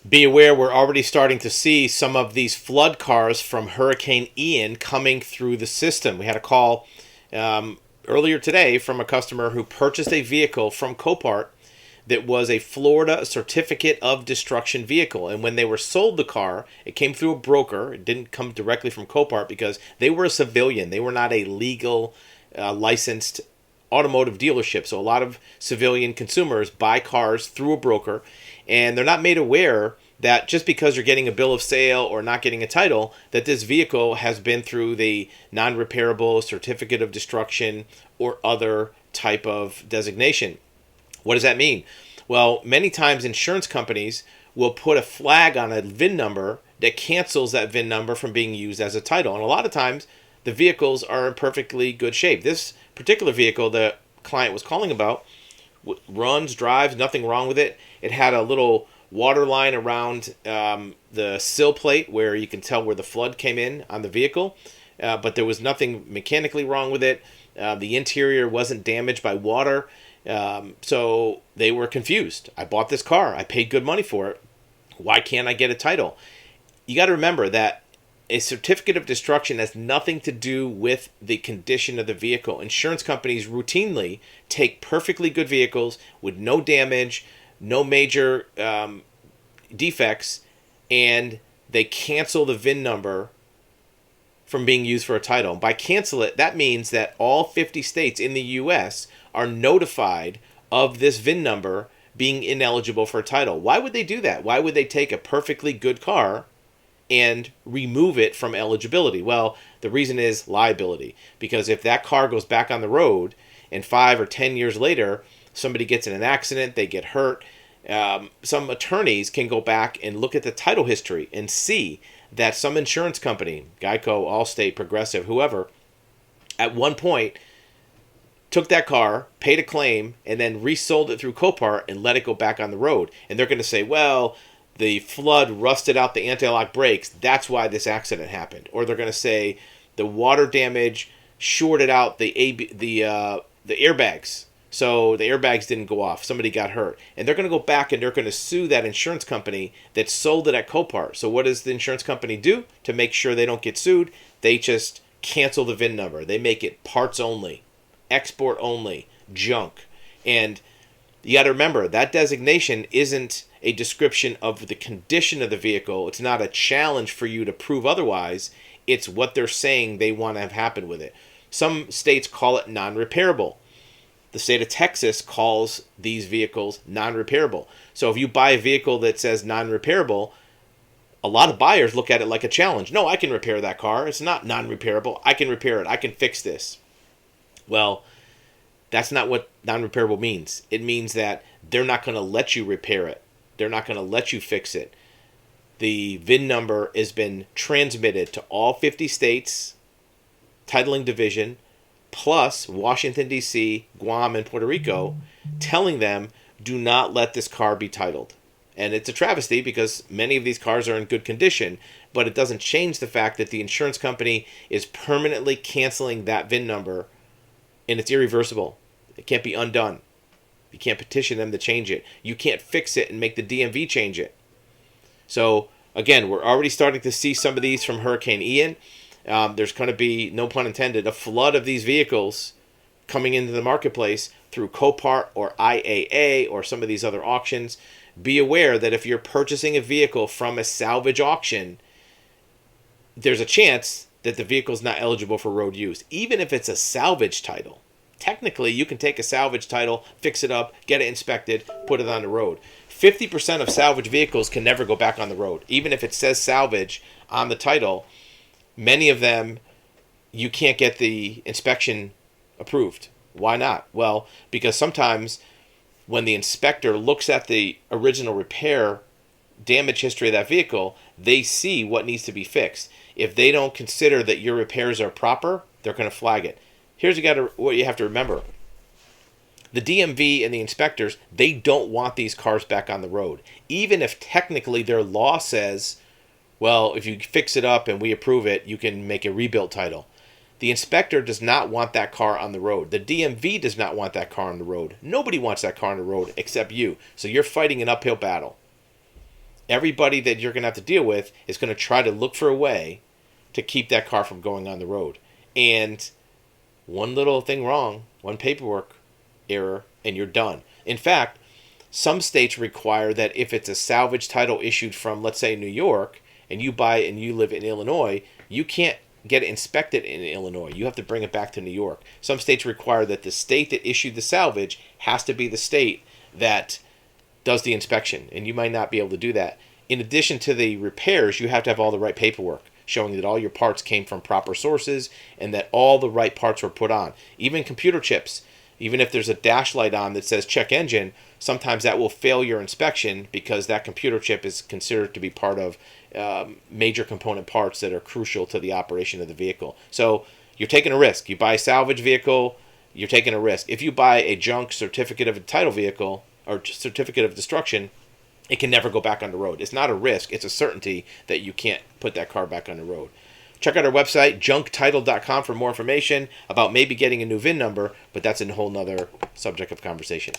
Be aware, we're already starting to see some of these flood cars from Hurricane Ian coming through the system. We had a call earlier today from a customer who purchased a vehicle from Copart that was a Florida certificate of destruction vehicle. And when they were sold the car, it came through a broker. It didn't come directly from Copart because they were a civilian. They were not a legal licensed automotive dealership. So a lot of civilian consumers buy cars through a broker, and they're not made aware that just because you're getting a bill of sale or not getting a title, that this vehicle has been through the non-repairable certificate of destruction or other type of designation. What does that mean? Well, many times insurance companies will put a flag on a VIN number that cancels that VIN number from being used as a title. And a lot of times the vehicles are in perfectly good shape. This particular vehicle the client was calling about runs, drives, nothing wrong with it. It had a little water line around the sill plate where you can tell where the flood came in on the vehicle, but there was nothing mechanically wrong with it. The interior wasn't damaged by water, so they were confused. I bought this car. I paid good money for it. Why can't I get a title? You got to remember that a certificate of destruction has nothing to do with the condition of the vehicle. Insurance companies routinely take perfectly good vehicles with no damage, no major defects, and they cancel the VIN number from being used for a title. By cancel it, that means that all 50 states in the U.S. are notified of this VIN number being ineligible for a title. Why would they do that? Why would they take a perfectly good car and remove it from eligibility? Well, the reason is liability. Because if that car goes back on the road and 5 or 10 years later, somebody gets in an accident, they get hurt, some attorneys can go back and look at the title history and see that some insurance company, Geico, Allstate, Progressive, whoever, at one point took that car, paid a claim, and then resold it through Copart and let it go back on the road. And they're going to say, well, the flood rusted out the anti-lock brakes. That's why this accident happened. Or they're going to say the water damage shorted out the airbags. So the airbags didn't go off. Somebody got hurt. And they're going to go back and they're going to sue that insurance company that sold it at Copart. So what does the insurance company do to make sure they don't get sued? They just cancel the VIN number. They make it parts only, export only, junk. And you got to remember, that designation isn't a description of the condition of the vehicle. It's not a challenge for you to prove otherwise. It's what they're saying they want to have happen with it. Some states call it non-repairable. The state of Texas calls these vehicles non-repairable. So if you buy a vehicle that says non-repairable, a lot of buyers look at it like a challenge. No, I can repair that car. It's not non-repairable. I can repair it. I can fix this. Well, that's not what non-repairable means. It means that they're not going to let you repair it. They're not going to let you fix it. The VIN number has been transmitted to all 50 states, titling division, plus Washington, D.C., Guam, and Puerto Rico, telling them, do not let this car be titled. And it's a travesty because many of these cars are in good condition, but it doesn't change the fact that the insurance company is permanently canceling that VIN number, and it's irreversible. It can't be undone. You can't petition them to change it. You can't fix it and make the DMV change it. So, again, we're already starting to see some of these from Hurricane Ian. There's going to be, no pun intended, a flood of these vehicles coming into the marketplace through Copart or IAA or some of these other auctions. Be aware that if you're purchasing a vehicle from a salvage auction, there's a chance that the vehicle's not eligible for road use, even if it's a salvage title. Technically, you can take a salvage title, fix it up, get it inspected, put it on the road. 50% of salvage vehicles can never go back on the road. Even if it says salvage on the title, many of them, you can't get the inspection approved. Why not? Well, because sometimes when the inspector looks at the original repair damage history of that vehicle, they see what needs to be fixed. If they don't consider that your repairs are proper, they're going to flag it. Here's what you have to remember. The DMV and the inspectors, they don't want these cars back on the road. Even if technically their law says, well, if you fix it up and we approve it, you can make a rebuilt title. The inspector does not want that car on the road. The DMV does not want that car on the road. Nobody wants that car on the road except you. So you're fighting an uphill battle. Everybody that you're going to have to deal with is going to try to look for a way to keep that car from going on the road. And one little thing wrong, one paperwork error, and you're done. In fact, some states require that if it's a salvage title issued from, let's say, New York, and you buy it and you live in Illinois, you can't get it inspected in Illinois. You have to bring it back to New York. Some states require that the state that issued the salvage has to be the state that does the inspection, and you might not be able to do that. In addition to the repairs, you have to have all the right paperwork showing that all your parts came from proper sources and that all the right parts were put on. Even computer chips, even if there's a dash light on that says check engine, sometimes that will fail your inspection because that computer chip is considered to be part of major component parts that are crucial to the operation of the vehicle. So you're taking a risk. You buy a salvage vehicle, you're taking a risk. If you buy a junk certificate of a title vehicle or certificate of destruction, it can never go back on the road. It's not a risk. It's a certainty that you can't put that car back on the road. Check out our website, junktitle.com, for more information about maybe getting a new VIN number, but that's a whole nother subject of conversation.